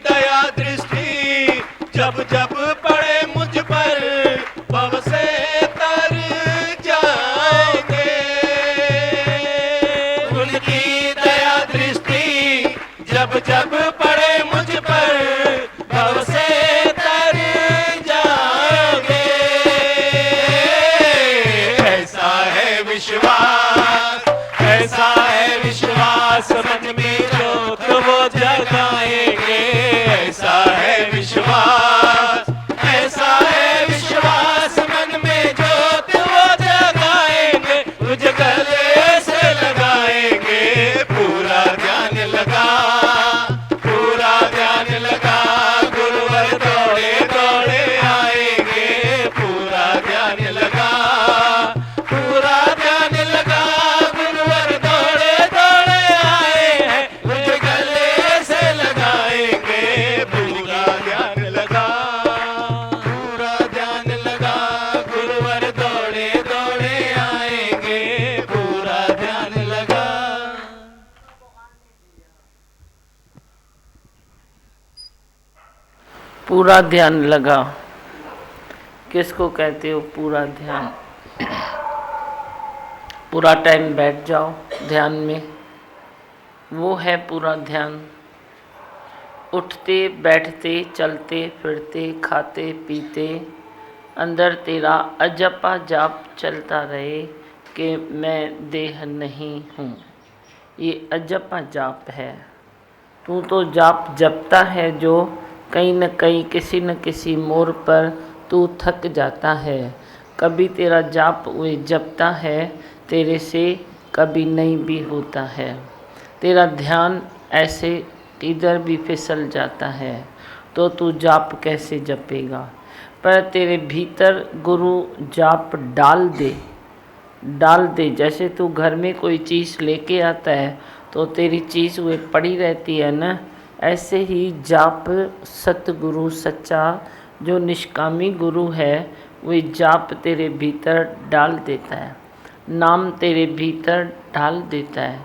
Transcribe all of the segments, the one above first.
दया दृष्टि जब जब पड़े मुझ पर भव से तर जाएंगे। उनकी दया दृष्टि जब जब पड़े मुझ पर भव से तर जाएंगे। ऐसा है विश्वास, ऐसा है विश्वास मन में जो तो वो जगाएंगे। ऐसा है विश्वास, ऐसा है विश्वास मन में जो तो वो जगाएंगे। तुझे गले से लगाएंगे, पूरा ध्यान लगा, पूरा ध्यान लगा, गुरुवर दौड़े दौड़े आएंगे। पूरा ध्यान लगा, पूरा ध्यान लगा, गुरुवर दौड़े दौड़े आए हैं। तुझे गले से लगाएंगे, पूरा ध्यान लगा, पूरा ध्यान लगा, गुरुवर दौड़े दौड़े आएंगे। पूरा ध्यान लगा। पूरा ध्यान लगा किसको कहते हो? पूरा ध्यान। पूरा टाइम बैठ जाओ ध्यान में, वो है पूरा ध्यान। उठते बैठते चलते फिरते खाते पीते अंदर तेरा अजपा जाप चलता रहे कि मैं देह नहीं हूँ। ये अजपा जाप है। तू तो जाप जपता है जो कहीं न कहीं किसी न किसी मोड़ पर तू थक जाता है। कभी तेरा जाप वे जपता है तेरे से, कभी नहीं भी होता है। तेरा ध्यान ऐसे इधर भी फिसल जाता है, तो तू जाप कैसे जपेगा? पर तेरे भीतर गुरु जाप डाल दे। जैसे तू घर में कोई चीज़ लेके आता है तो तेरी चीज़ वे पड़ी रहती है ना, ऐसे ही जाप सतगुरु सच्चा जो निष्कामी गुरु है वे जाप तेरे भीतर डाल देता है, नाम तेरे भीतर डाल देता है।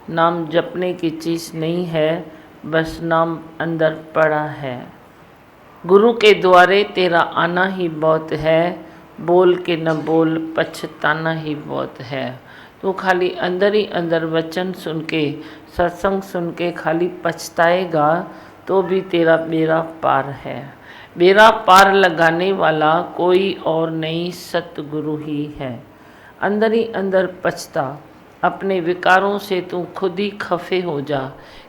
नाम जपने की चीज़ नहीं है, बस नाम अंदर पड़ा है। गुरु के द्वारे तेरा आना ही बहुत है, बोल के न बोल पछताना ही बहुत है। तो खाली अंदर ही अंदर वचन सुन के, सत्संग सुन के खाली पछताएगा तो भी तेरा बेड़ा पार है। बेड़ा पार लगाने वाला कोई और नहीं, सतगुरु ही है। अंदर ही अंदर पछता, अपने विकारों से तू खुद ही खफे हो जा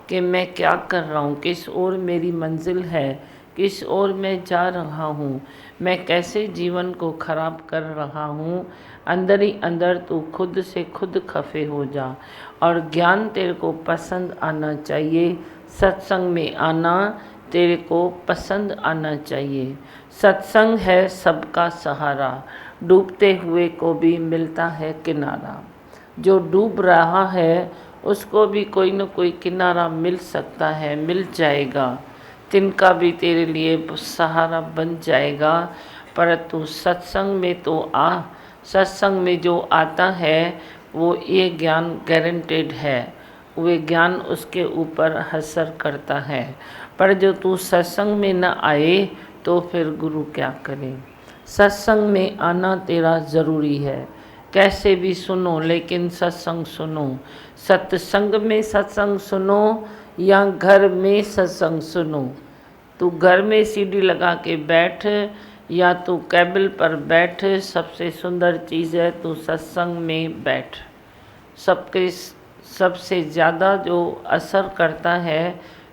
कि मैं क्या कर रहा हूँ, किस ओर मेरी मंजिल है, किस ओर मैं जा रहा हूँ, मैं कैसे जीवन को खराब कर रहा हूँ। अंदर ही अंदर तू खुद से खुद खफे हो जा। और ज्ञान तेरे को पसंद आना चाहिए, सत्संग में आना तेरे को पसंद आना चाहिए। सत्संग है सबका सहारा, डूबते हुए को भी मिलता है किनारा। जो डूब रहा है उसको भी कोई न कोई किनारा मिल सकता है, मिल जाएगा। तिनका भी तेरे लिए सहारा बन जाएगा। पर तू सत्संग में तो आ, सत्संग में जो आता है वो ये ज्ञान गारंटेड है, वे ज्ञान उसके ऊपर असर करता है। पर जो तू सत्संग में न आए तो फिर गुरु क्या करे? सत्संग में आना तेरा ज़रूरी है। कैसे भी सुनो लेकिन सत्संग सुनो। सत्संग में सत्संग सुनो या घर में सत्संग सुनो। तू घर में सीडी लगा के बैठ या तू केबल पर बैठ, सबसे सुंदर चीज़ है तू सत्संग में बैठ। सबसे ज़्यादा जो असर करता है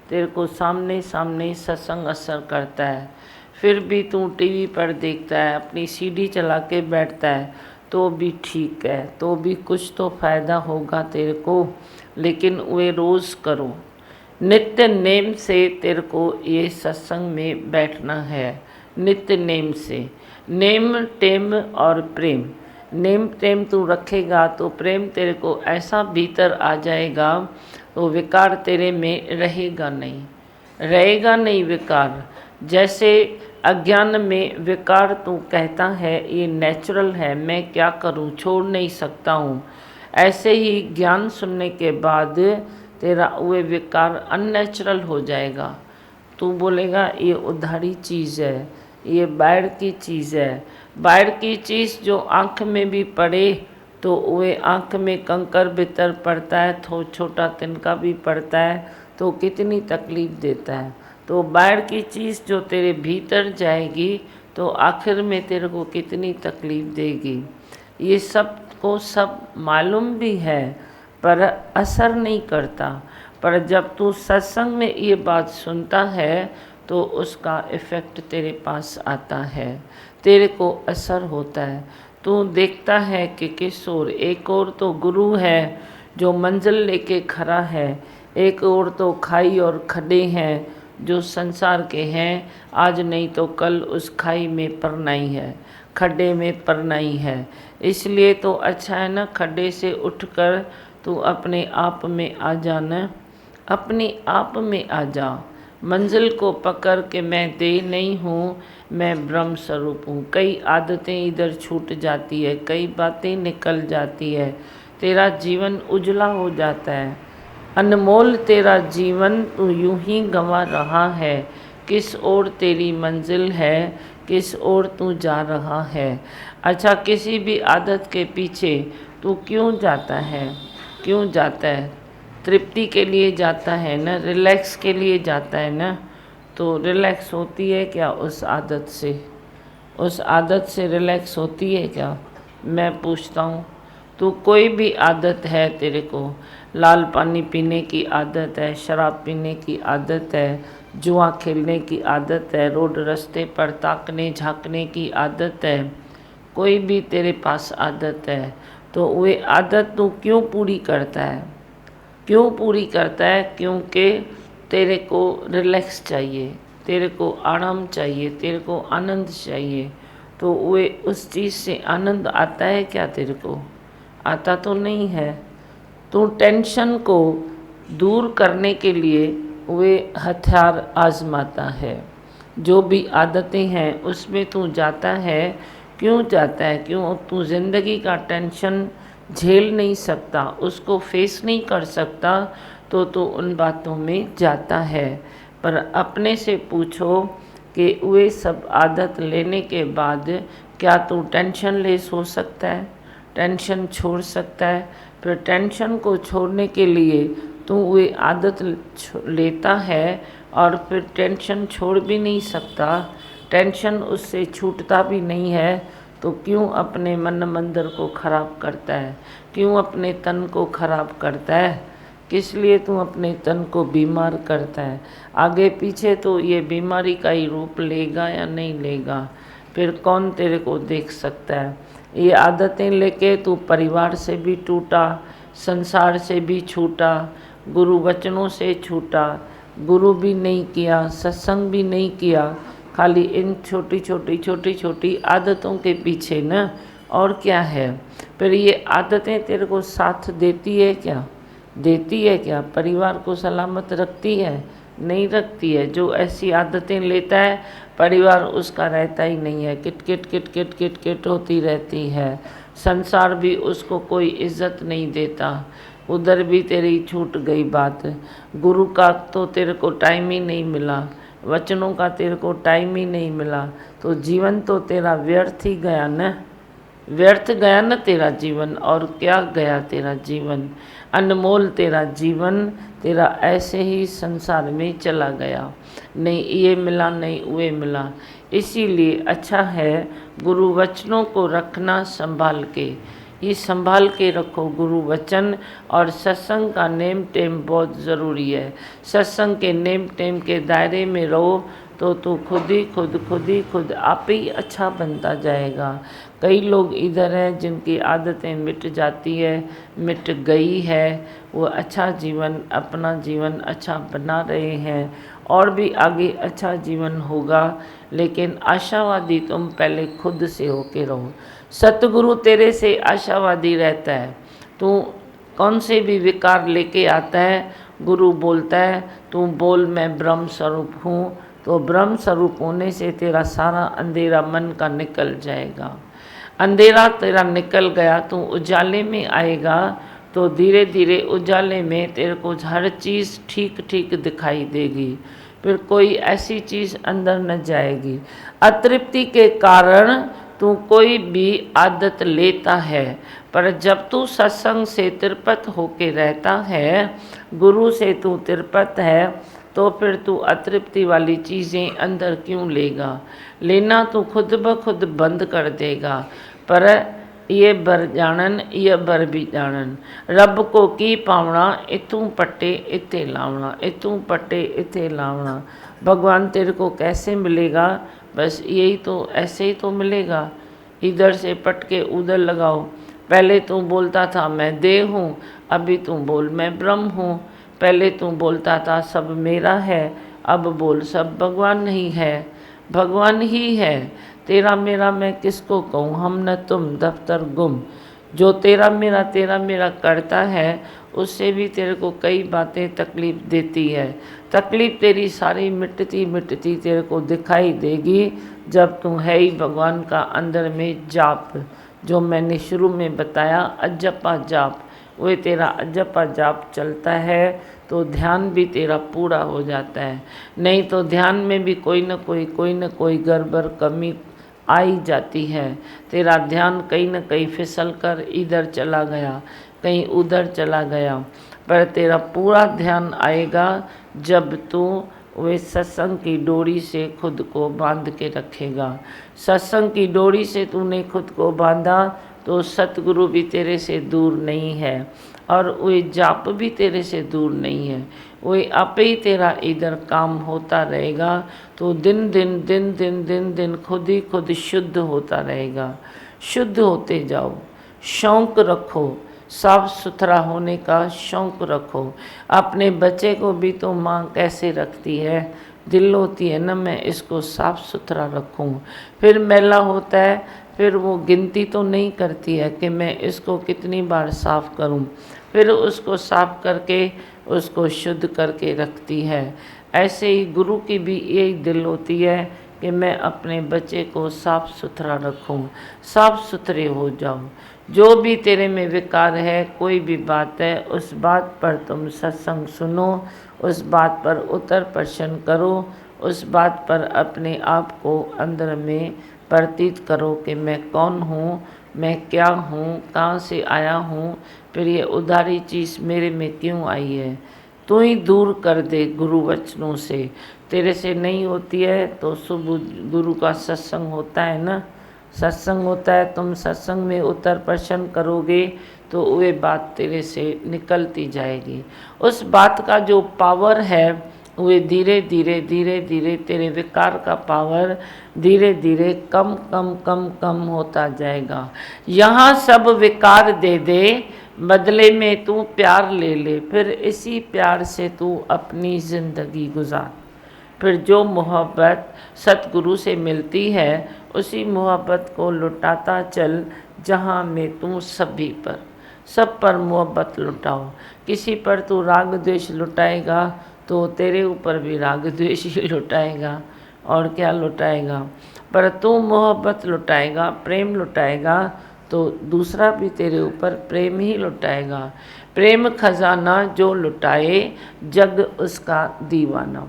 तेरे को सामने सामने सत्संग असर करता है। फिर भी तू टीवी पर देखता है, अपनी सीडी चला के बैठता है तो भी ठीक है, तो भी कुछ तो फ़ायदा होगा तेरे को। लेकिन वे रोज़ करो, नित्य नेम से तेरे को ये सत्संग में बैठना है। नित्य नेम से, नेम टेम और प्रेम। नेम टेम तू रखेगा तो प्रेम तेरे को ऐसा भीतर आ जाएगा तो विकार तेरे में रहेगा नहीं विकार। जैसे अज्ञान में विकार तू कहता है ये नेचुरल है, मैं क्या करूं, छोड़ नहीं सकता हूं, ऐसे ही ज्ञान सुनने के बाद तेरा वे विकार अननेचुरल हो जाएगा। तू बोलेगा ये उधारी चीज़ है, ये बाहर की चीज़ है। बाहर की चीज़ जो आँख में भी पड़े तो वे आँख में कंकर भीतर पड़ता है, तो छोटा तिनका भी पड़ता है तो कितनी तकलीफ़ देता है। तो बाहर की चीज़ जो तेरे भीतर जाएगी तो आखिर में तेरे को कितनी तकलीफ़ देगी। ये सब को सब मालूम भी है पर असर नहीं करता। पर जब तू सत्संग में ये बात सुनता है तो उसका इफ़ेक्ट तेरे पास आता है, तेरे को असर होता है। तू देखता है कि किस ओर, एक और तो गुरु है जो मंजिल लेके खड़ा है, एक और तो खाई और खड्डे हैं जो संसार के हैं, आज नहीं तो कल उस खाई में परनाई है, खड्डे में परनाई है। इसलिए तो अच्छा है ना, खड्डे से उठकर तू अपने आप में आ जाना, अपने आप में आ जा। मंजिल को पकड़ के मैं देह नहीं हूँ, मैं ब्रह्म स्वरूप हूँ। कई आदतें इधर छूट जाती है, कई बातें निकल जाती है, तेरा जीवन उजला हो जाता है। अनमोल तेरा जीवन तू यूं ही गंवा रहा है। किस ओर तेरी मंजिल है, किस ओर तू जा रहा है। अच्छा, किसी भी आदत के पीछे तू क्यों जाता है, क्यों जाता है? तृप्ति के लिए जाता है ना, रिलैक्स के लिए जाता है ना। तो रिलैक्स होती है क्या उस आदत से? उस आदत से रिलैक्स होती है क्या? मैं पूछता हूँ। तो कोई भी आदत है तेरे को, लाल पानी पीने की आदत है, शराब पीने की आदत है, जुआ खेलने की आदत है, रोड रास्ते पर ताकने झांकने की आदत है, कोई भी तेरे पास आदत है, तो वे आदत तू क्यों पूरी करता है? क्यों पूरी करता है? क्योंकि तेरे को रिलैक्स चाहिए, तेरे को आराम चाहिए, तेरे को आनंद चाहिए। तो वे उस चीज़ से आनंद आता है क्या तेरे को? आता तो नहीं है। तो टेंशन को दूर करने के लिए वे हथियार आजमाता है। जो भी आदतें हैं उसमें तू जाता है, क्यों जाता है? क्यों? तू ज़िंदगी का टेंशन झेल नहीं सकता, उसको फेस नहीं कर सकता, तो तू उन बातों में जाता है। पर अपने से पूछो कि वे सब आदत लेने के बाद क्या तू टेंशन लेस हो सकता है, टेंशन छोड़ सकता है? फिर टेंशन को छोड़ने के लिए तू वे आदत लेता है और फिर टेंशन छोड़ भी नहीं सकता, टेंशन उससे छूटता भी नहीं है, तो क्यों अपने मन मंदिर को ख़राब करता है? क्यों अपने तन को ख़राब करता है? किस लिए तू अपने तन को बीमार करता है? आगे पीछे तो ये बीमारी का ही रूप लेगा या नहीं लेगा, फिर कौन तेरे को देख सकता है? ये आदतें लेके तू परिवार से भी टूटा, संसार से भी छूटा, गुरु वचनों से छूटा, गुरु भी नहीं किया, सत्संग भी नहीं किया, खाली इन छोटी छोटी आदतों के पीछे न, और क्या है? फिर ये आदतें तेरे को साथ देती है क्या? देती है क्या? परिवार को सलामत रखती है? नहीं रखती है। जो ऐसी आदतें लेता है परिवार उसका रहता ही नहीं है, kit kit kit kit kit kit होती रहती है। संसार भी उसको कोई इज्जत नहीं देता। उधर भी तेरी छूट गई बात। गुरु का तो तेरे को टाइम ही नहीं मिला, वचनों का तेरे को टाइम ही नहीं मिला, तो जीवन तो तेरा व्यर्थ ही गया न, व्यर्थ गया न तेरा जीवन। और क्या गया तेरा जीवन? अनमोल तेरा जीवन तेरा ऐसे ही संसार में चला गया। नहीं ये मिला, नहीं वो मिला। इसीलिए अच्छा है गुरु वचनों को रखना संभाल के, ये संभाल के रखो गुरु वचन। और सत्संग का नेम टेम बहुत ज़रूरी है। सत्संग के नेम टेम के दायरे में रहो तो तू खुद आप ही अच्छा बनता जाएगा। कई लोग इधर हैं जिनकी आदतें मिट जाती है, मिट गई है, वो अच्छा जीवन, अपना जीवन अच्छा बना रहे हैं, और भी आगे अच्छा जीवन होगा। लेकिन आशावादी तुम पहले खुद से होके रहो। सतगुरु तेरे से आशावादी रहता है। तू कौन से भी विकार लेके आता है, गुरु बोलता है तू बोल मैं ब्रह्म स्वरूप हूँ, तो ब्रह्म स्वरूप होने से तेरा सारा अंधेरा मन का निकल जाएगा। अंधेरा तेरा निकल गया, तू उजाले में आएगा, तो धीरे धीरे उजाले में तेरे को हर चीज़ ठीक ठीक दिखाई देगी। फिर कोई ऐसी चीज़ अंदर न जाएगी। अतृप्ति के कारण तू कोई भी आदत लेता है, पर जब तू सत्संग से तिरपत होके रहता है, गुरु से तू तिरपत है, तो फिर तू अतृप्ति वाली चीज़ें अंदर क्यों लेगा। लेना तू खुद ब खुद बंद कर देगा। पर ये बर जानन ये बर भी जानन, रब को की पावना इतों पट्टे इत्ते लावना, इतों पट्टे इत्ते लावना। भगवान तेरे को कैसे मिलेगा, बस यही तो, ऐसे ही तो मिलेगा। इधर से पटके उधर लगाओ। पहले तू बोलता था मैं देह हूँ, अभी तू बोल मैं ब्रह्म हूँ। पहले तू बोलता था सब मेरा है, अब बोल सब भगवान नहीं है, भगवान ही है। तेरा मेरा मैं किसको कहूँ, हम न तुम दफ्तर गुम। जो तेरा मेरा करता है, उससे भी तेरे को कई बातें तकलीफ़ देती है। तकलीफ़ तेरी सारी मिटती मिटती तेरे को दिखाई देगी जब तू है ही भगवान का अंदर में जाप। जो मैंने शुरू में बताया अजपा जाप, वह तेरा अजपा जाप चलता है तो ध्यान भी तेरा पूरा हो जाता है। नहीं तो ध्यान में भी कोई न कोई गड़बड़ कमी आई जाती है। तेरा ध्यान कहीं न कहीं फिसल कर इधर चला गया, कहीं उधर चला गया। पर तेरा पूरा ध्यान आएगा जब तू वे सत्संग की डोरी से खुद को बांध के रखेगा। सत्संग की डोरी से तूने खुद को बांधा तो सतगुरु भी तेरे से दूर नहीं है, और वे जाप भी तेरे से दूर नहीं है। वे आप ही तेरा इधर काम होता रहेगा तो दिन दिन खुद ही खुद शुद्ध होता रहेगा। शुद्ध होते जाओ, शौक रखो, साफ सुथरा होने का शौक रखो। अपने बच्चे को भी तो माँ कैसे रखती है, दिल होती है ना मैं इसको साफ सुथरा रखूं। फिर मैला होता है, फिर वो गिनती तो नहीं करती है कि मैं इसको कितनी बार साफ़ करूं, फिर उसको साफ करके उसको शुद्ध करके रखती है। ऐसे ही गुरु की भी यही दिल होती है कि मैं अपने बच्चे को साफ सुथरा रखूं, साफ सुथरे हो जाओ। जो भी तेरे में विकार है, कोई भी बात है, उस बात पर तुम सत्संग सुनो, उस बात पर उत्तर प्रश्न करो, उस बात पर अपने आप को अंदर में प्रतीत करो कि मैं कौन हूँ, मैं क्या हूँ, कहाँ से आया हूँ, फिर ये उधारी चीज़ मेरे में क्यों आई है। तू ही दूर कर दे गुरु वचनों से। तेरे से नहीं होती है तो सुबह गुरु का सत्संग होता है ना, सत्संग होता है, तुम सत्संग में उत्तर प्रश्न करोगे तो वे बात तेरे से निकलती जाएगी। उस बात का जो पावर है वे धीरे धीरे तेरे विकार का पावर धीरे धीरे कम होता जाएगा। यहाँ सब विकार दे दे, बदले में तू प्यार ले ले, फिर इसी प्यार से तू अपनी ज़िंदगी गुजार। फिर जो मोहब्बत सतगुरु से मिलती है उसी मोहब्बत को लुटाता चल, जहाँ में तू सभी पर, सब पर मोहब्बत लुटाओ। किसी पर तू राग द्वेष लुटाएगा तो तेरे ऊपर भी राग द्वेष ही लुटाएगा, और क्या लुटाएगा। पर तू मोहब्बत लुटाएगा, प्रेम लुटाएगा तो दूसरा भी तेरे ऊपर प्रेम ही लुटाएगा। प्रेम खजाना जो लुटाए जग उसका दीवाना,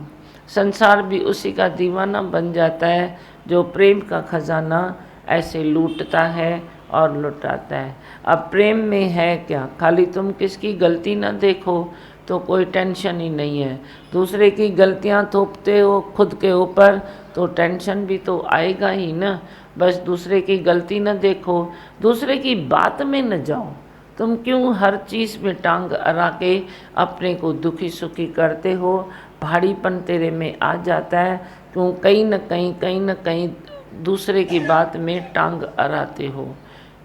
संसार भी उसी का दीवाना बन जाता है जो प्रेम का खजाना ऐसे लूटता है और लुटाता है। अब प्रेम में है क्या, खाली तुम किसकी गलती ना देखो तो कोई टेंशन ही नहीं है। दूसरे की गलतियां थोपते हो खुद के ऊपर तो टेंशन भी तो आएगा ही ना। बस दूसरे की गलती न देखो, दूसरे की बात में न जाओ। तुम क्यों हर चीज़ में टांग अड़ा के अपने को दुखी सुखी करते हो। भारीपन तेरे में आ जाता है, क्यों कहीं न कहीं दूसरे की बात में टांग अड़ाते हो।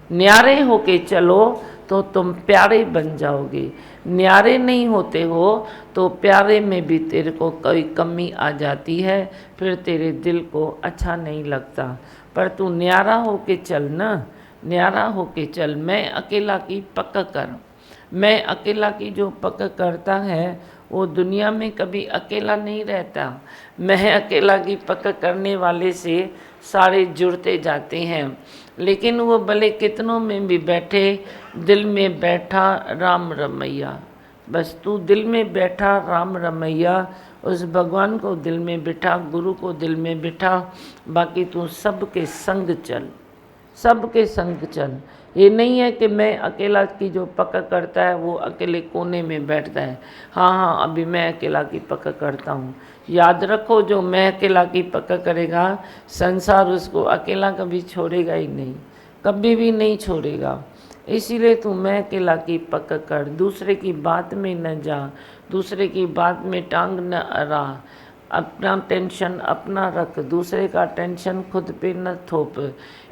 न्यारे होके चलो तो तुम प्यारे बन जाओगे, न्यारे नहीं होते हो तो प्यारे में भी तेरे को कोई कमी आ जाती है, फिर तेरे दिल को अच्छा नहीं लगता। पर तू न्यारा होके चल ना, न्यारा होके चल। मैं अकेला की पक्का कर, मैं अकेला की जो पक्का करता है वो दुनिया में कभी अकेला नहीं रहता। मैं अकेला की पक्का करने वाले से सारे जुड़ते जाते हैं, लेकिन वो भले कितनों में भी बैठे, दिल में बैठा राम रमैया। बस तू दिल में बैठा राम रमैया, उस भगवान को दिल में बिठा, गुरु को दिल में बिठा, बाकी तू सबके संग चल, सबके संग चल। ये नहीं है कि मैं अकेला की जो पक्का करता है वो अकेले कोने में बैठता है। हाँ हाँ, अभी मैं अकेला की पक्का करता हूँ। याद रखो, जो मैं अकेला की पक्का करेगा, संसार उसको अकेला कभी छोड़ेगा ही नहीं, कभी भी नहीं छोड़ेगा। इसीलिए तू मैं अकेला की पक्का कर, दूसरे की बात में न जा, दूसरे की बात में टांग न अड़ा, अपना टेंशन अपना रख, दूसरे का टेंशन खुद पे न थोप।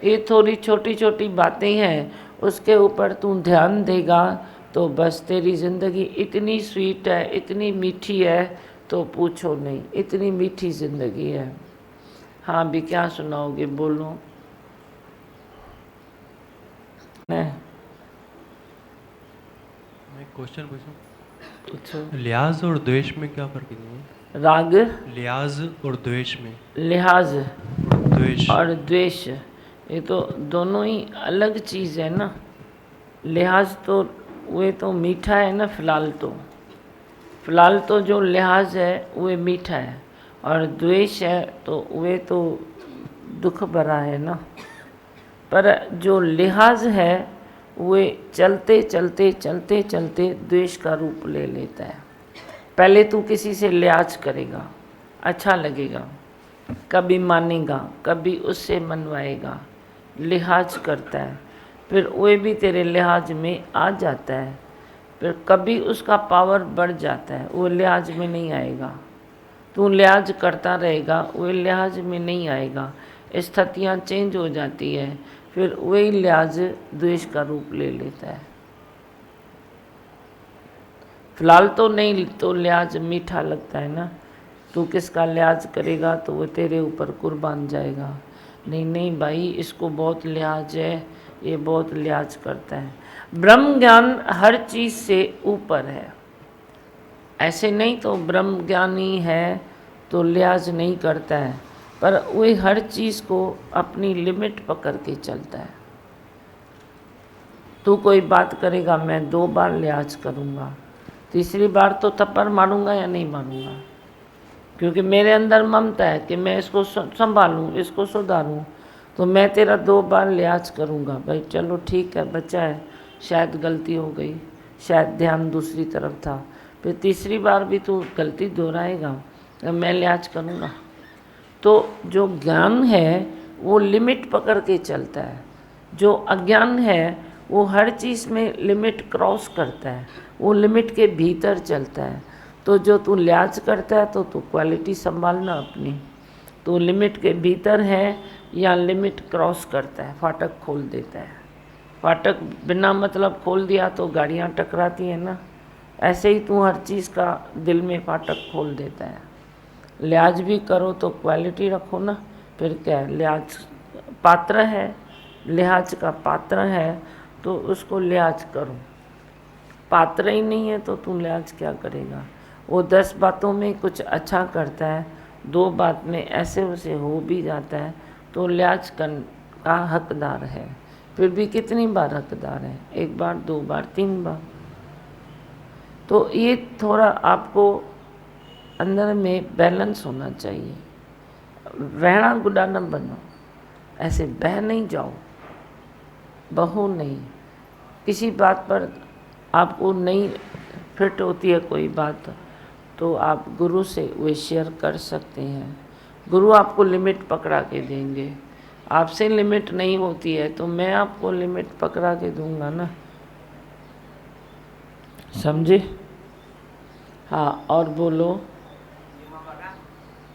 ये थोड़ी छोटी छोटी बातें हैं, उसके ऊपर तू ध्यान देगा तो बस तेरी ज़िंदगी इतनी स्वीट है, इतनी मीठी है, तो पूछो नहीं, इतनी मीठी ज़िंदगी है। हाँ भी क्या सुनाओगे, बोलो। मैं क्वेश्चन पूछूं? पूछो। लिहाज और द्वेष में क्या फर्क है? राग, लिहाज और द्वेष में। लिहाज द्वेष और द्वेष, ये तो दोनों ही अलग चीज़ है ना। लिहाज तो वे तो मीठा है ना, फिलहाल तो जो लिहाज है वे मीठा है, और द्वेष है तो वे तो दुख भरा है ना। पर जो लिहाज है वे चलते चलते चलते चलते द्वेष का रूप ले लेता है। पहले तू किसी से लिहाज करेगा, अच्छा लगेगा, कभी मानेगा, कभी उससे मनवाएगा, लिहाज करता है, फिर वह भी तेरे लिहाज में आ जाता है, फिर कभी उसका पावर बढ़ जाता है, वो लिहाज में नहीं आएगा। तू लिहाज करता रहेगा, वो लिहाज में नहीं आएगा, स्थितियाँ चेंज हो जाती है, फिर वही लिहाज द्वेष का रूप ले लेता है। फिलहाल तो नहीं, तो लिहाज मीठा लगता है ना। तू किसका लिहाज करेगा तो वो तेरे ऊपर कुर्बान जाएगा। नहीं नहीं भाई, इसको बहुत लिहाज है, ये बहुत लिहाज करता है। ब्रह्म ज्ञान हर चीज़ से ऊपर है। ऐसे नहीं तो ब्रह्म ज्ञानी है तो लिहाज नहीं करता है, पर वही हर चीज़ को अपनी लिमिट पकड़ के चलता है। तू कोई बात करेगा, मैं 2 बार लिहाज करूँगा, तीसरी बार तो थप्पड़ मारूंगा या नहीं मारूंगा, क्योंकि मेरे अंदर ममता है कि मैं इसको संभालूं, इसको सुधारूं, तो मैं तेरा 2 बार लिहाज करूंगा। भाई चलो ठीक है, बच्चा है, शायद गलती हो गई, शायद ध्यान दूसरी तरफ था, फिर तीसरी बार भी तू गलती दोहराएगा, मैं लिहाज करूंगा। तो जो ज्ञान है वो लिमिट पकड़ के चलता है, जो अज्ञान है वो हर चीज़ में लिमिट क्रॉस करता है, वो लिमिट के भीतर चलता है। तो जो तू लिहाज करता है तो तू क्वालिटी संभालना अपनी, तो लिमिट के भीतर है या लिमिट क्रॉस करता है, फाटक खोल देता है। फाटक बिना मतलब खोल दिया तो गाड़ियाँ टकराती हैं ना, ऐसे ही तू हर चीज़ का दिल में फाटक खोल देता है। लिहाज भी करो तो क्वालिटी रखो ना, फिर क्या है, लिहाज पात्र है, लिहाज का पात्र है तो उसको लिहाज करो। पात्र ही नहीं है तो तू लिहाज क्या करेगा। वो 10 बातों में कुछ अच्छा करता है, 2 बात में ऐसे वैसे हो भी जाता है, तो लिहाज का हकदार है। फिर भी कितनी बार हकदार है, 1 बार, 2 बार, 3 बार। तो ये थोड़ा आपको अंदर में बैलेंस होना चाहिए। वहना गुडा न बनो, ऐसे बह नहीं जाओ, बहो नहीं। किसी बात पर आपको नहीं फिट होती है कोई बात, तो आप गुरु से वो शेयर कर सकते हैं। गुरु आपको लिमिट पकड़ा के देंगे। आपसे लिमिट नहीं होती है तो मैं आपको लिमिट पकड़ा के दूंगा ना, समझे। हाँ, और बोलो।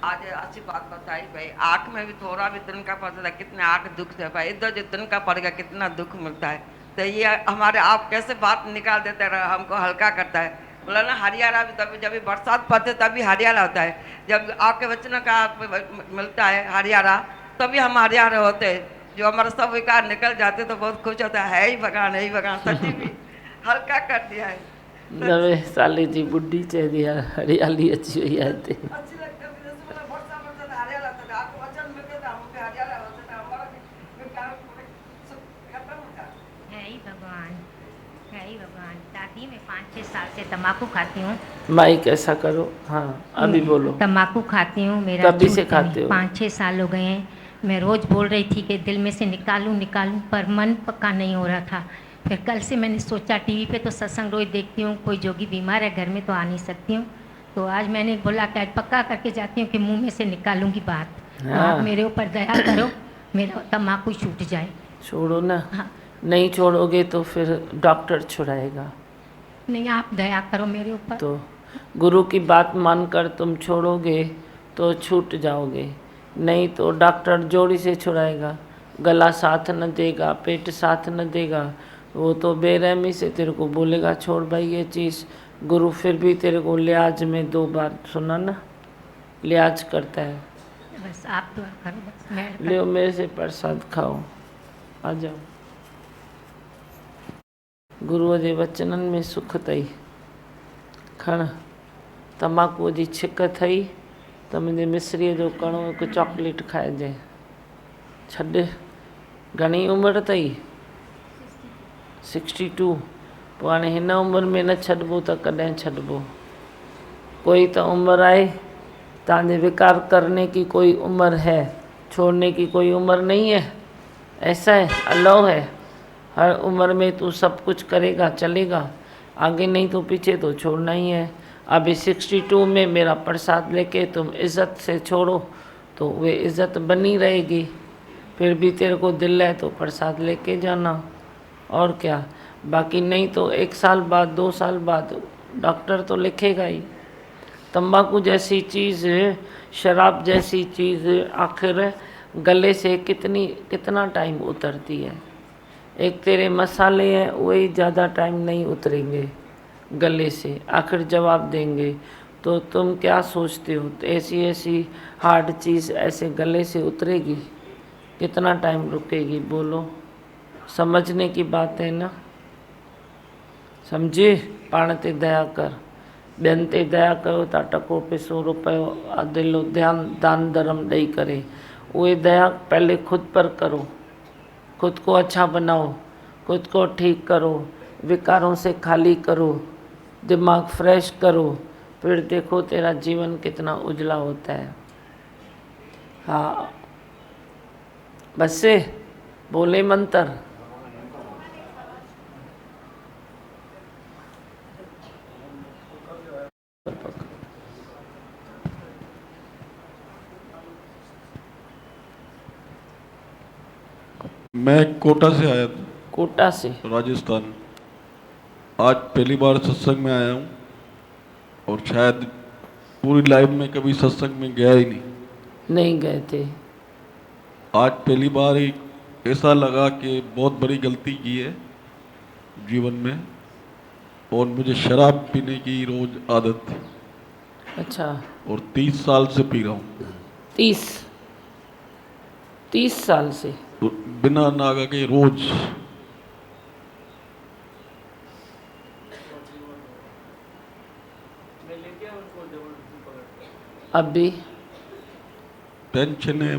आज अच्छी बात बताई भाई, आँख में भी थोड़ा भी तिनका पड़ता था, कितने आँख दुख से भाई, इधर जो तिनका पड़ेगा कितना दुख मिलता है। तो ये हमारे आप कैसे बात निकाल देते रहे, हमको हल्का करता है। बोला ना हरियाणा भी तभी, जब भी बरसात पड़ते तभी हरियाणा होता है, जब आपके बच्चों का मिलता है हरियाणा तभी हम हरियाणा होते हैं। जो हमारा सब विकार निकल जाते तो बहुत खुश होता है ही भगवान, है ही भगवान। सच्ची भी हल्का कर दिया है। नवे साले जी बुढ़ी चह दिया, हरियाली अच्छी हुई है। अच्छी लगती है, जैसे बोला वर्षा बरसा था हरियाणा होता था, आपको वचन मिलते था, हम हरियाणा होता था, हमारा भी विकार खत्म होता है। है ही भगवान। है ही भगवान। दादी मैं 5-6 साल से तम्बाकू खाती हूँ। माइक ऐसा करो, हाँ अभी बोलो। तम्बाकू खाती हूँ, मेरा कभी से छूटता नहीं। खाते हो? 5-6 साल हो गए हैं। मैं रोज़ बोल रही थी कि दिल में से निकालूं निकालूं, पर मन पक्का नहीं हो रहा था। फिर कल से मैंने सोचा, टीवी पे तो सत्संग रोज देखती हूँ, कोई जोगी बीमार है घर में तो आ नहीं सकती हूँ, तो आज मैंने बोला कि आज पक्का करके जाती हूँ कि मुंह में से निकालूंगी बात। तो हाँ। आप मेरे ऊपर दया करो, मेरा तम्बाकू छूट जाए। छोड़ो ना। हाँ। नहीं छोड़ोगे तो फिर डॉक्टर छुड़ाएगा। नहीं, आप दया करो मेरे ऊपर। तो गुरु की बात मानकर तुम छोड़ोगे तो छूट जाओगे, नहीं तो डॉक्टर जोड़ी से छुड़ाएगा। गला साथ न देगा, पेट साथ न देगा, वो तो बेरहमी से तेरे को बोलेगा छोड़ भाई ये चीज़। गुरु फिर भी तेरे को लिहाज में 2 बार सुना ना, लिहाज करता है। बस आप दुआ करो, बस मैं ले मेरे से प्रसाद खाओ, आ जाओ। गुरुअ जे वचनन में सुख अथई। खण तम्बाकू जी छिक थई त मुंहिंजे मिस्रीअ जो कणो हिकु चॉकलेट खाइजे। छॾ, घणी उमिरि अथई? 62। पोइ हाणे हिन उमिरि में न छॾिबो त कॾहिं छॾिबो? कोई तो उम्र है, तांजे विकार करने की कोई उम्र है, छोड़ने की कोई उम्र नहीं है। ऐसा है, अल्लाह है। हर उम्र में तू सब कुछ करेगा, चलेगा, आगे नहीं तो पीछे तो छोड़ना ही है। अभी 62 में मेरा प्रसाद लेके तुम इज़्ज़त से छोड़ो तो वे इज़्ज़त बनी रहेगी। फिर भी तेरे को दिल है तो प्रसाद लेके जाना, और क्या। बाकी नहीं तो 1 साल बाद 2 साल बाद डॉक्टर तो लिखेगा ही। तंबाकू जैसी चीज़, शराब जैसी चीज़ आखिर गले से कितना टाइम उतरती है। एक तेरे मसाले हैं वही ज़्यादा टाइम नहीं उतरेंगे गले से, आखिर जवाब देंगे। तो तुम क्या सोचते हो, तो ऐसी हार्ड चीज़ ऐसे गले से उतरेगी? कितना टाइम रुकेगी बोलो? समझने की बात है ना। समझे? पाण ते दया कर, ॿियनि ते दया कयो था, टको पैसो रुपयो दिलो ध्यान दान धर्म ॾेई करे। उहे दया पहले खुद पर करो, खुद को अच्छा बनाओ, खुद को ठीक करो, विकारों से खाली करो, दिमाग फ्रेश करो, फिर देखो तेरा जीवन कितना उजला होता है। हाँ बस से बोले मंत्र। मैं कोटा से आया था, कोटा से? राजस्थान। आज पहली बार सत्संग में आया हूँ और शायद पूरी लाइफ में कभी सत्संग में गया ही नहीं गए थे। आज पहली बार ही ऐसा लगा कि बहुत बड़ी गलती की है जीवन में, और मुझे शराब पीने की रोज आदत थी। अच्छा। और 30 साल से पी रहा हूँ। 30 साल से? तो बिना नागा के रोज। अभी टेंशन है,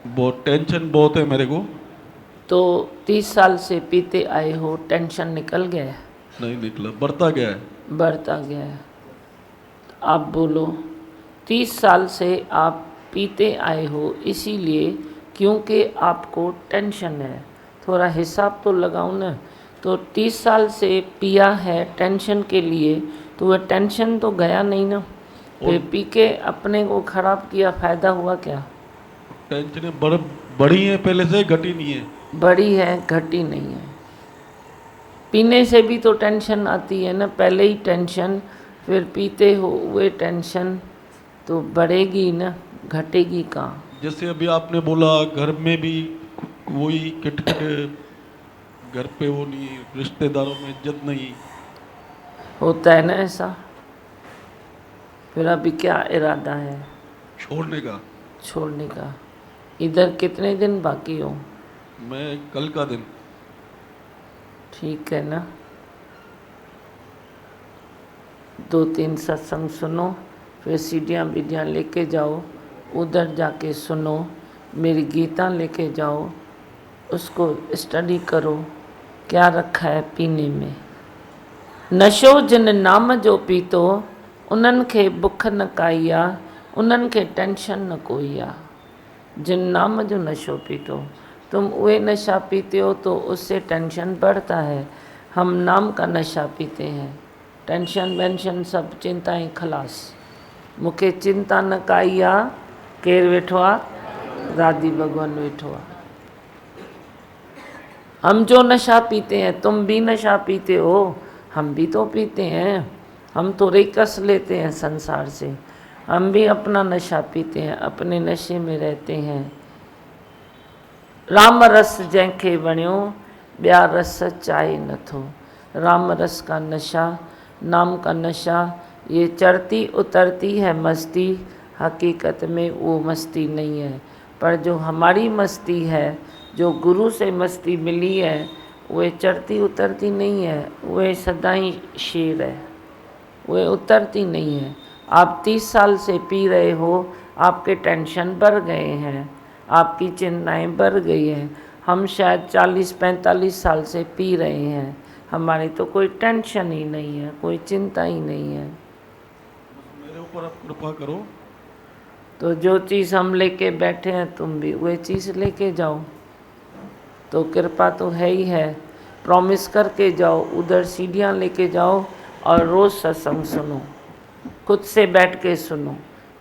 बहुत टेंशन बहुत है मेरे को। तो 30 साल से पीते आए हो, टेंशन निकल गया है? नहीं निकला, बढ़ता गया है। बढ़ता गया है। आप बोलो, 30 साल से आप पीते आए हो इसीलिए क्योंकि आपको टेंशन है। थोड़ा हिसाब तो लगाओ ना। तो 30 साल से पिया है टेंशन के लिए, तो वह टेंशन तो गया नहीं ना। फिर पी के अपने को खराब किया, फ़ायदा हुआ क्या? टेंशन बड़ी है, पहले से घटी नहीं है। बड़ी है, घटी नहीं है। पीने से भी तो टेंशन आती है ना, पहले ही टेंशन, फिर पीते हो हुए टेंशन तो बढ़ेगी ना, घटेगी कहाँ। जैसे अभी आपने बोला घर में भी वही किटकिट, घर पे वो नहीं, रिश्तेदारों में इज्जत नहीं। होता है ना ऐसा। फिर अभी क्या इरादा है? छोड़ने का। छोड़ने का। इधर कितने दिन बाकी हो? मैं कल का दिन। ठीक है ना। 2-3 सत्संग सुनो, फिर सीढ़ियाँ बीढ़ियाँ लेके जाओ, उधर जाके सुनो, मेरी गीता लेके जाओ, उसको स्टडी करो, क्या रखा है पीने में। नशो जिन नाम जो पीतो उन्हनि खे बुख न काई आहे, उन्हनि खे टेंशन न कोई आहे। जिन नाम जो नशो पीतो, तुम वे नशा पीते हो तो उससे टेंशन बढ़ता है। हम नाम का नशा पीते हैं, टेंशन वेंशन सब चिंताएं खलास। मूंखे चिंता न काई आहे, केरु वेठो आहे? दादी भगवान वेठो आहे। हम जो नशा पीते हैं, तुम भी नशा पीते हो, हम भी तो पीते हैं। हम तो रेकस लेते हैं संसार से, हम भी अपना नशा पीते हैं, अपने नशे में रहते हैं। राम रस जंहिंखे वणियो ॿिया रस चाहे नथो। राम रस का नशा, नाम का नशा, ये चढ़ती उतरती है मस्ती, हकीकत में वो मस्ती नहीं है। पर जो हमारी मस्ती है, जो गुरु से मस्ती मिली है, वे चढ़ती उतरती नहीं है, वे सदा ही शेर है, वे उतरती नहीं है। आप 30 साल से पी रहे हो, आपके टेंशन बढ़ गए हैं, आपकी चिंताएं बढ़ गई हैं। हम शायद 40-45 साल से पी रहे हैं, हमारी तो कोई टेंशन ही नहीं है, कोई चिंता ही नहीं है। मेरे ऊपर आप कृपा करो। तो जो चीज़ हम लेके बैठे हैं, तुम भी वही चीज़ लेके जाओ। तो कृपा तो है ही है। प्रॉमिस करके जाओ, उधर सीढ़ियाँ लेके जाओ और रोज़ सत्संग सुनो, खुद से बैठ के सुनो।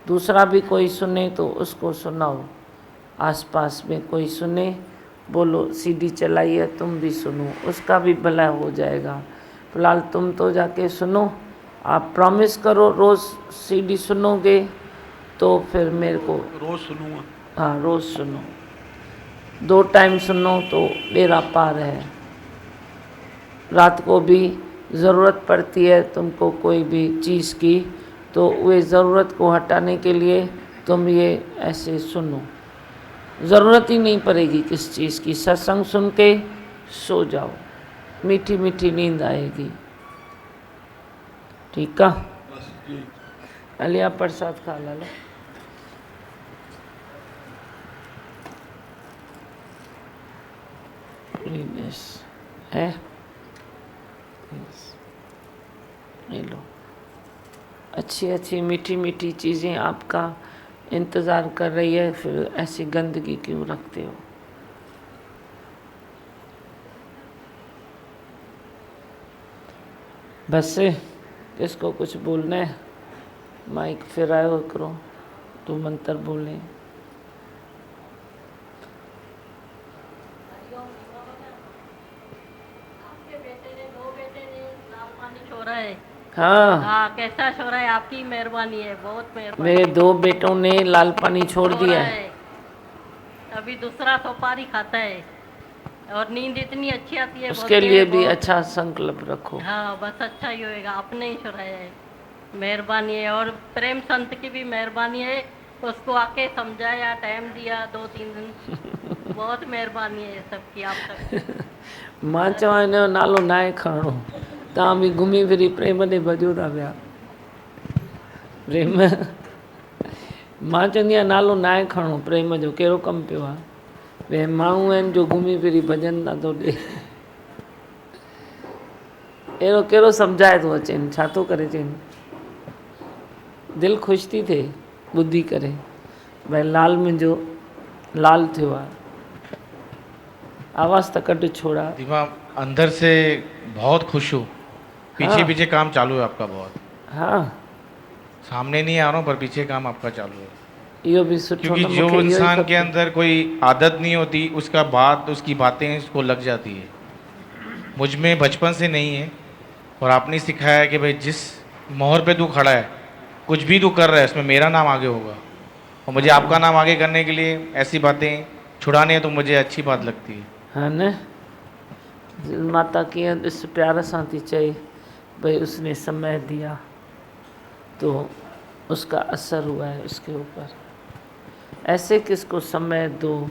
दूसरा भी कोई सुने तो उसको सुनाओ, आसपास में कोई सुने, बोलो सीढ़ी चलाई है, तुम भी सुनो, उसका भी भला हो जाएगा। फिलहाल तुम तो जाके सुनो। आप प्रॉमिस करो रोज़ सीढ़ी सुनोगे तो फिर मेरे को। रोज सुनूंगा। हाँ, रोज़ सुनो, 2 टाइम सुनो तो बेड़ा पार है। रात को भी ज़रूरत पड़ती है तुमको कोई भी चीज़ की, तो वे ज़रूरत को हटाने के लिए तुम ये ऐसे सुनो। ज़रूरत ही नहीं पड़ेगी किस चीज़ की, सत्संग सुन के सो जाओ, मीठी मीठी नींद आएगी। ठीक है, बस जी। अलिया प्रसाद खा ला लो। है ये लो, अच्छी अच्छी मीठी मीठी चीज़ें आपका इंतज़ार कर रही है, फिर ऐसी गंदगी क्यों रखते हो? बस किसको कुछ बोलना है? माइक फिरायो करो, तो मंत्र बोले। हाँ हाँ, कैसा छोरा है, आपकी मेहरबानी है, बहुत मेहरबानी। मेरे 2 बेटों ने लाल पानी छोड़ दिया है। अभी दूसरा सोपारी खाता है और नींद इतनी अच्छी आती है, उसके लिए भी अच्छा संकल्प रखो। हाँ, बस अच्छा ही होएगा, अपने ही छोरा है, मेहरबानी है। और प्रेम संत की भी मेहरबानी है, उसको आके समझाया, टाइम दिया 2-3 दिन, बहुत मेहरबानी है सबकी आप सबकी। मां चवां हिन जो नालो नाहे खणो, तव्हां बि घुमी फिरी प्रेम ॾे भॼो था पिया। प्रेम मां चवंदी आहियां नालो नाहे खणो प्रेम जो, कहिड़ो कमु पियो आहे? वे माण्हू आहिनि जो घुमी फिरी भॼन था थो ॾे। अहिड़ो कहिड़ो सम्झाए थो अचेनि, छा थो करे चइनि? दिलि ख़ुशि थी थिए ॿुधी करे, भई लाल मुंहिंजो लाल थियो आहे। आवाज़ त कढ छोड़ा। दिमाग अंदर से बहुत खुश हूँ। पीछे हाँ। पीछे काम चालू है आपका बहुत। हाँ, सामने नहीं आ रहा हूँ पर पीछे काम आपका चालू है। इहो भी सुठो क्योंकि न, जो मूंखे इहो ई इंसान के खपे। अंदर कोई आदत नहीं होती, उसका बात उसकी बातें उसको लग जाती है। मुझ में बचपन से नहीं है, और आपने सिखाया है कि भाई जिस मोहर पे तू खड़ा है, कुछ भी तू कर रहा है उसमें मेरा नाम आगे होगा, और मुझे आपका नाम आगे करने के लिए ऐसी बातें छुड़ाने हैं तो मुझे अच्छी बात लगती है। हाँ न, माता कीअं ॾिस प्यार सां थी चए भाई उसने समय दिया तो उसका असर हुआ है उसके ऊपर। ऐसे किसको समय दो,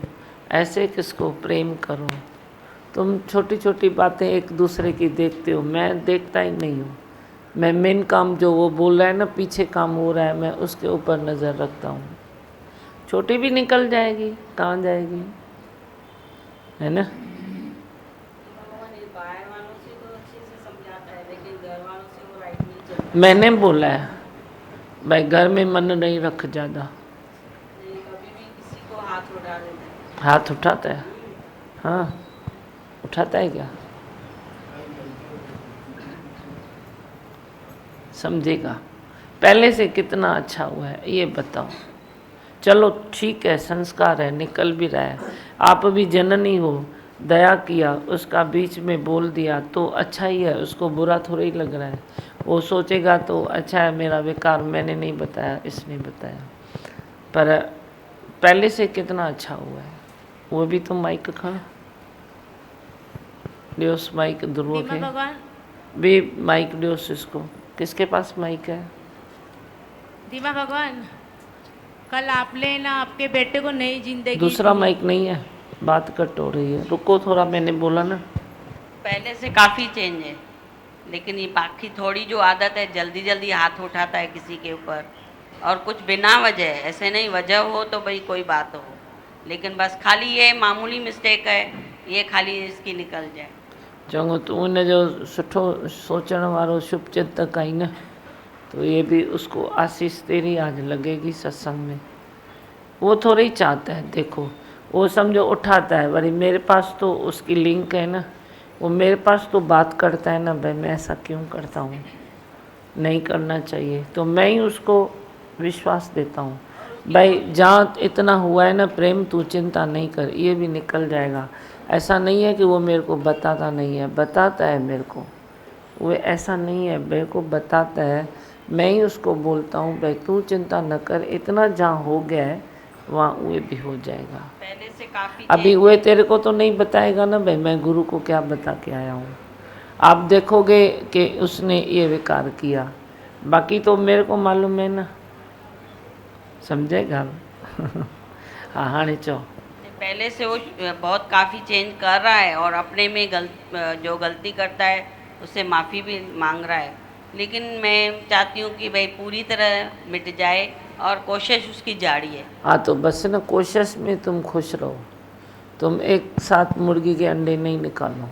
ऐसे किसको प्रेम करो। तुम छोटी छोटी बातें एक दूसरे की देखते हो, मैं देखता ही नहीं हूँ। मैं मेन काम जो वो बोल रहा है ना, पीछे काम हो रहा है, मैं उसके ऊपर नज़र रखता हूँ। छोटी भी निकल जाएगी, कहाँ जाएगी, है ना? बाहर वालों से तो अच्छे से समझाता है, लेकिन घर वालों मैंने बोला है भाई घर में मन नहीं रख ज़्यादा। कभी भी किसी को हाथ उठा देते हैं। हाथ उठाता है? हाँ उठाता है क्या? समझेगा पहले से कितना अच्छा हुआ है ये बताओ। चलो ठीक है, संस्कार है, निकल भी रहा है। आप भी जननी हो, दया किया, उसका बीच में बोल दिया तो अच्छा ही है, उसको बुरा थोड़ा ही लग रहा है। वो सोचेगा तो अच्छा है, मेरा बेकार, मैंने नहीं बताया, इसने बताया। पर पहले से कितना अच्छा हुआ है। वो भी तो माइक खा दियोस, माइक ध्रुव के भगवान भी माइक दियोस। इसको किसके पास माइक है? दीमा भगवान, कल आपने ना आपके बेटे को नई जिंदगी दूसरा दी। माइक नहीं है, बात कट हो रही है। रुको थोड़ा, मैंने बोला ना। पहले से काफ़ी चेंज है, लेकिन ये बाकी थोड़ी जो आदत है, जल्दी जल्दी हाथ उठाता है किसी के ऊपर, और कुछ बिना वजह, ऐसे नहीं वजह हो तो भाई कोई बात हो, लेकिन बस खाली ये मामूली मिस्टेक है, ये खाली इसकी निकल जाए। चङो, तूं उन जो सुठो सोचण वारो शुभ चिंतक आई न, तो ये भी उसको आशीष तेरी आज लगेगी सत्संग में। वो थोड़ा ही चाहता है, देखो वो समझो उठाता है, वरी मेरे पास तो उसकी लिंक है ना, वो मेरे पास तो बात करता है ना, भाई मैं ऐसा क्यों करता हूँ, नहीं करना चाहिए, तो मैं ही उसको विश्वास देता हूँ भाई जहाँ इतना हुआ है ना प्रेम, तू चिंता नहीं कर, ये भी निकल जाएगा। ऐसा नहीं है कि वो मेरे को बताता नहीं है, बताता है मेरे को, वो ऐसा नहीं है, मेरे को बताता है, मैं ही उसको बोलता हूँ भाई तू चिंता न कर, इतना जहाँ हो गया है वहाँ वो भी हो जाएगा। पहले से काफ़ी अभी वो तेरे को तो नहीं बताएगा ना भाई मैं गुरु को क्या बता के आया हूँ। आप देखोगे कि उसने ये विकार किया, बाकी तो मेरे को मालूम है ना, समझेगा। हाँ हाँ चो, पहले से वो बहुत काफ़ी चेंज कर रहा है, और अपने में जो गलती करता है उससे माफ़ी भी मांग रहा है, लेकिन मैं चाहती हूँ कि भाई पूरी तरह मिट जाए, और कोशिश उसकी जारी है। हाँ तो बस ना, कोशिश में तुम खुश रहो, तुम एक साथ मुर्गी के अंडे नहीं निकालो,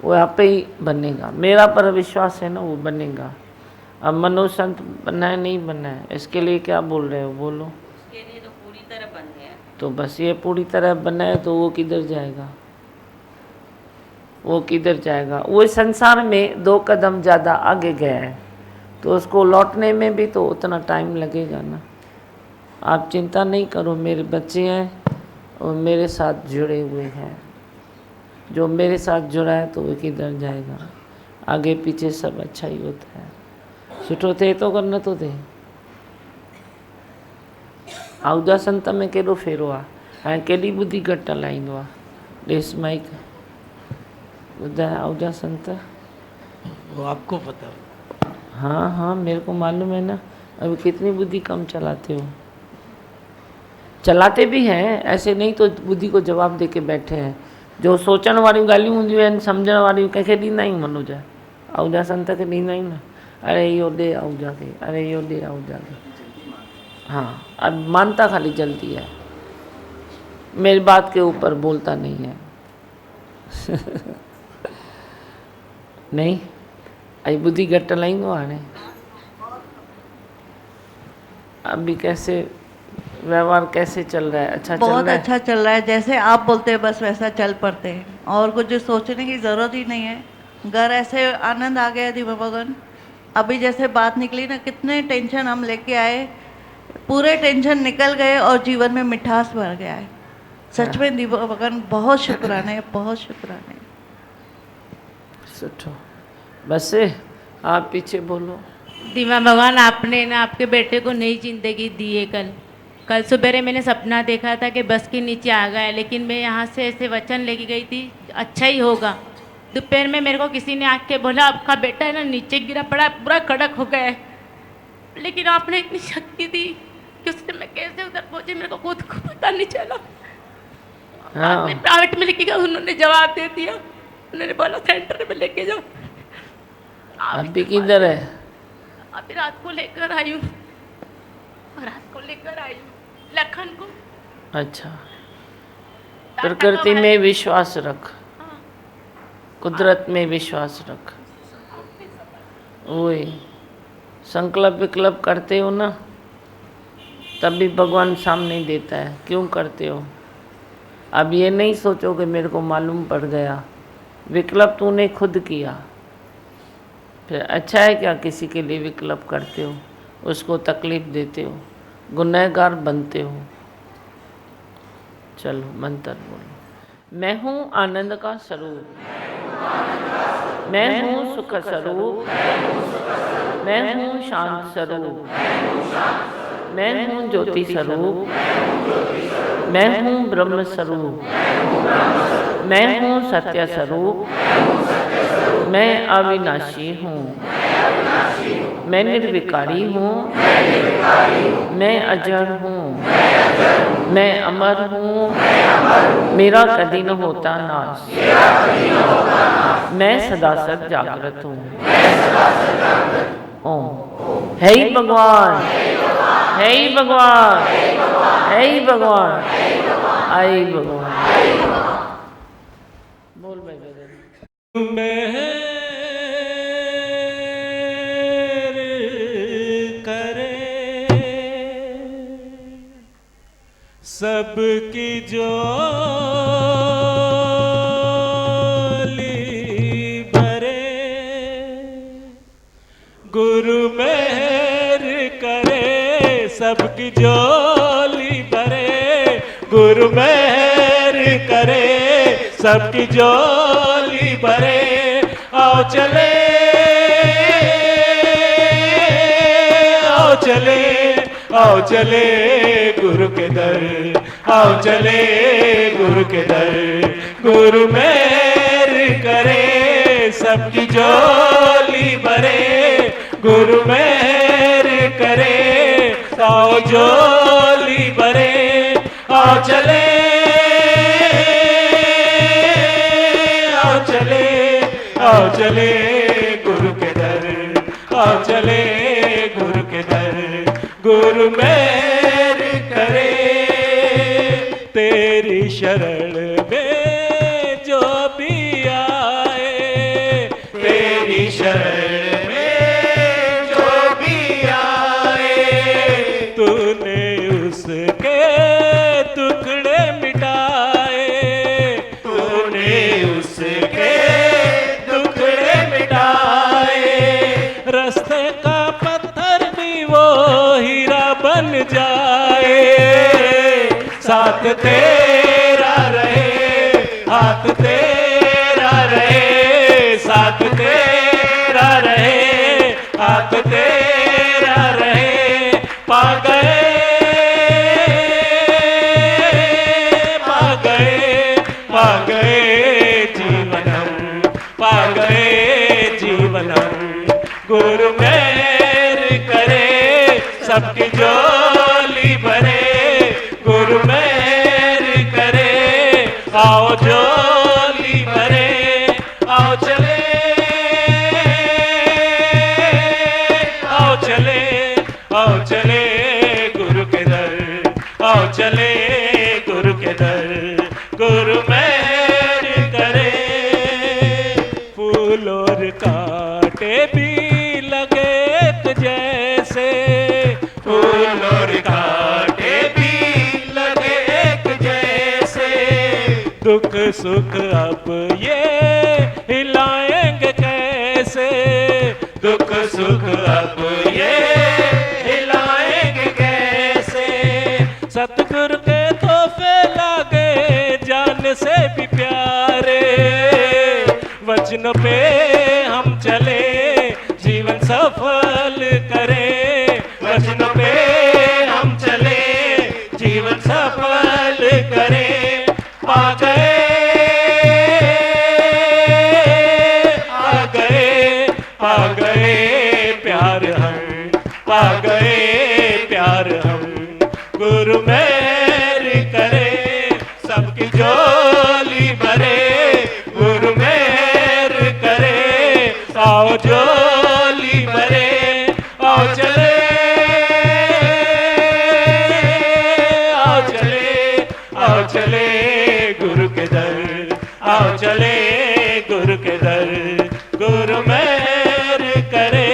वो आप ही बनेगा, मेरा पर विश्वास है ना वो बनेगा। अब मनोज संत बनना है नहीं बनना है, इसके लिए क्या बोल रहे हो, बोलो। उसके लिए तो पूरी तरह बन गया। तो बस ये पूरी तरह बना है तो वो किधर जाएगा, वो किधर जाएगा। वो संसार में 2 कदम ज़्यादा आगे गया है, तो उसको लौटने में भी तो उतना टाइम लगेगा ना। आप चिंता नहीं करो, मेरे बच्चे हैं और मेरे साथ जुड़े हुए हैं, जो मेरे साथ जुड़ा है तो वो किधर जाएगा, आगे पीछे सब अच्छा ही होता है। सुठो थे तो करना तो थे। आउदा संत में केॾो फेरो आहे, हाणे केॾी ॿुधी घटि हलाईंदो आहे। ॾेस माइक, ॿुधाए आउदा संत। वो आपको पता है। हाँ हाँ मेरे को मालूम है ना, अभी कितनी बुद्धि कम चलाते हो। चलाते भी हैं, ऐसे नहीं तो बुद्धि को जवाब दे के बैठे हैं। जो सोचण वारियूं ॻाल्हियूं हूंदियूं आहिनि, सम्झण वारियूं, कंहिंखे ॾींदा आहियूं मनोज, आहुजा संत खे ॾींदा आहियूं न, अरे इहो ॾे आहुजा खे, अरे इहो ॾे आहुजा खे। हाँ, अब मानता खाली जल्दी है, मेरी बात के ऊपर बोलता नहीं है। नहीं, अभी बुद्धि घट लाइंदो हाणे। अभी कैसे व्यवहार कैसे चल रहा है? अच्छा चल बहुत रहा है? अच्छा चल रहा है, जैसे आप बोलते हैं बस वैसा चल पड़ते हैं, और कुछ सोचने की ज़रूरत ही नहीं है। घर ऐसे आनंद आ गया दीपा भगवान। अभी जैसे बात निकली ना, कितने टेंशन हम लेके आए, पूरे टेंशन निकल गए और जीवन में मिठास भर गया है। सच में दीपा भगवान बहुत शुक्राने, बहुत शुक्राने। सुठो, बस आप पीछे बोलो। दीमा भगवान, आपने ना आपके बेटे को नई जिंदगी दी है। कल सुबह मैंने सपना देखा था कि बस के नीचे आ गया, लेकिन मैं यहाँ से ऐसे वचन लेके गई थी अच्छा ही होगा। दोपहर में मेरे को किसी ने आके के बोला आपका बेटा है ना नीचे गिरा पड़ा, पूरा कड़क हो गया है, लेकिन आपने इतनी शक्ति दी कि उससे मैं कैसे उधर पहुँची मेरे को खुद को पता नहीं चला। हाँ। मैं प्राइवेट में लेके गया, उन्होंने जवाब दे दिया, उन्होंने बोला सेंटर में लेके जाओ। अभी किधर है? अभी रात को लेकर आई हूँ, लखन को। अच्छा, प्रकृति में विश्वास रख, कुदरत में विश्वास रख, वही संकल्प विकल्प करते हो ना, तब भी भगवान सामने देता है। क्यों करते हो? अब ये नहीं सोचो कि मेरे को मालूम पड़ गया, विकल्प तूने खुद किया। फिर अच्छा है क्या किसी के लिए विकल्प करते हो, उसको तकलीफ देते हो, गुनहगार बनते हो। चलो मंत्र बोलो। मैं हूँ आनंद का स्वरूप, मैं हूँ सुख स्वरूप, मैं हूँ शांत स्वरूप, मैं हूँ ज्योति स्वरूप, मैं हूँ ब्रह्म स्वरूप, मैं हूँ सत्य स्वरूप, मैं अविनाशी हूँ, मैं निर्विकारी हूँ, मैं अजर हूँ, मैं अमर हूँ, मेरा कभी न होता नाश, मैं सदा सद जागृत हूँ। ओम। है ही भगवान, है ही भगवान, है ही भगवान, है ही भगवान। बोल भाई बदल। सबकी जोली भरे, गुरु मेहर करे। सबकी जोली भरे, गुरु मेहर करे। सबकी जोली भरे, आओ चले, आओ चले, आओ चले गुरु के दर, आओ चले गुरु के दर। गुरु मेहर करे, सबकी जोली भरे, गुरु मेहर करे। आओ जोली भरे, आओ चले, आओ चले, आओ चले गुरु के दर, आओ चले गुरु के दर। गुरु मेहर करे, तेरी शरण में जो भी आए, तेरी शरण में जो भी आए। तूने उसके टुकड़े मिटाए, तूने उसके टुकड़े मिटाए। रास्ते का पत्थर भी वो हीरा बन जाए। साथ तेरा रहे, हाथ तेरा रहे, साथ तेरा रहे, हाथ तेरा रहे। पा गए, पा गए, पा गए जीवन हम, पा गए जीवन हम। गुरु मेहर करे, सबकी जोली भरे, गुरु मेहर करे। आओ जोली भरे, आओ चले, आओ चले, आओ चले गुरु के दर, आओ चले गुरु के दर। गुरु मेहर करे, फूल और कांटे भी लगे एक जैसे, फूल और कांटे भी लगे एक जैसे। दुख सुख अब ये हिलाएंगे कैसे, दुख सुख अब ये हिलाएंगे कैसे। सतगुरु के तोहफे लागे जान से भी प्यारे, वचनों पे हम चले जीवन सफल करें। वचनों पे हम चले जीवन सफल करें। पा गए, आ गए, पा गए प्यार हम, पा गए प्यार हम। गुरु मेहर करे, सबकी जोली भरे, गुरु मेहर करे। आओ जोली भरे, आओ चले, आओ चले, आओ चले गुरु के दर, आओ चले गुरु के दर। गुरु मेहर करे,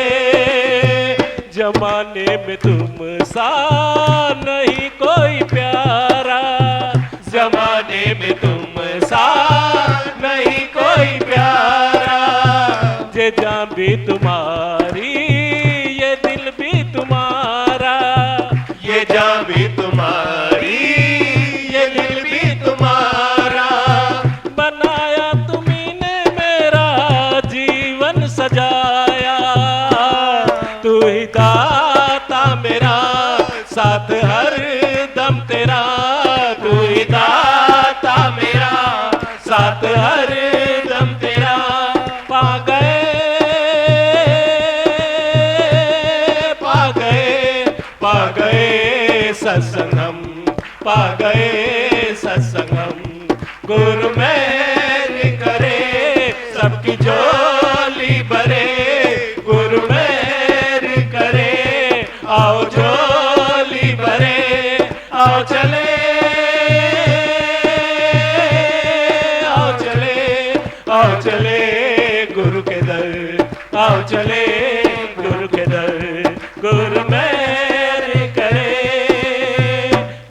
सा नहीं कोई प्यारा, जमाने में तुम सा नहीं कोई प्यारा। ये जान भी तुम्हारी, ये दिल भी तुम्हारा, ये जान भी तुम्हारी, ये दिल भी तुम्हारा। बनाया तुम्ही ने मेरा जीवन सजाया, तू ही दाता मेरा, साथ हर दम तेरा, तू ही दाता मेरा, साथ हर दम तेरा। पा गए, पा गए, पा गए सत्संगम, पा गए सत्संगम। गुरु मेहर करे सबकी झोली भरे, गुरु मेहर करे आओ झोली भरे। आओ चले, आओ चले, आओ चले गुरु के दर, आओ चले गुरु के दर। गुरु मेहर करे,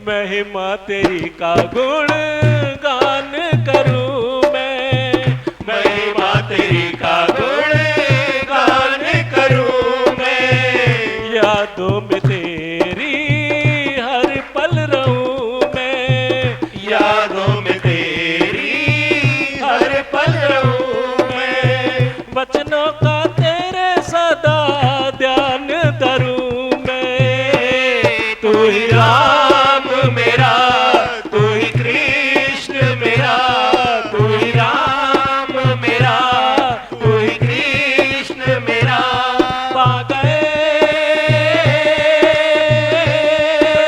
महिमा तेरी का गुण गान करूं मैं, महिमा तेरी का गुण गान करूं मैं। यादों में तेरी हर पल रहूं मैं, यादों में तेरी हर पल रहूं मैं। वचनों का तेरे सदा ध्यान धरूं मैं। तू ही राम मेरा, तू ही कृष्ण मेरा, तू ही राम मेरा, तू ही कृष्ण मेरा। पा गए,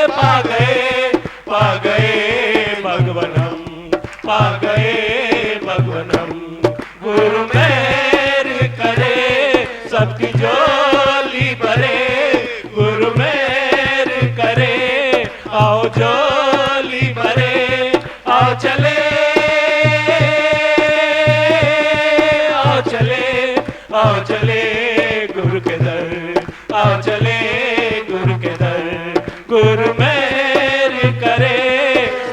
पा गए, पा गए भगवनम, पा गए भगवनम। गुरु मेहर करे सबकी झोली भरे, गुरु मेहर करे आओ झोली भरे। आओ चले, आओ चले, आओ चले गुरु के दर, आओ चले गुरु के दर। गुरु मेहर करे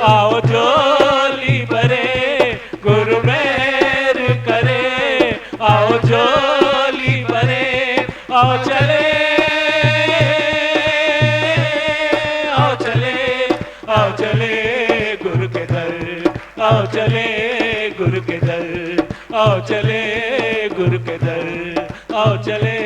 आओ झोली भरे, गुरु मेहर करे आओ झोली भरे। आओ चले, आओ चले, आओ चले गुरु के दर, आओ चले गुरु के दर, आओ चले गुरु के दर, आओ चले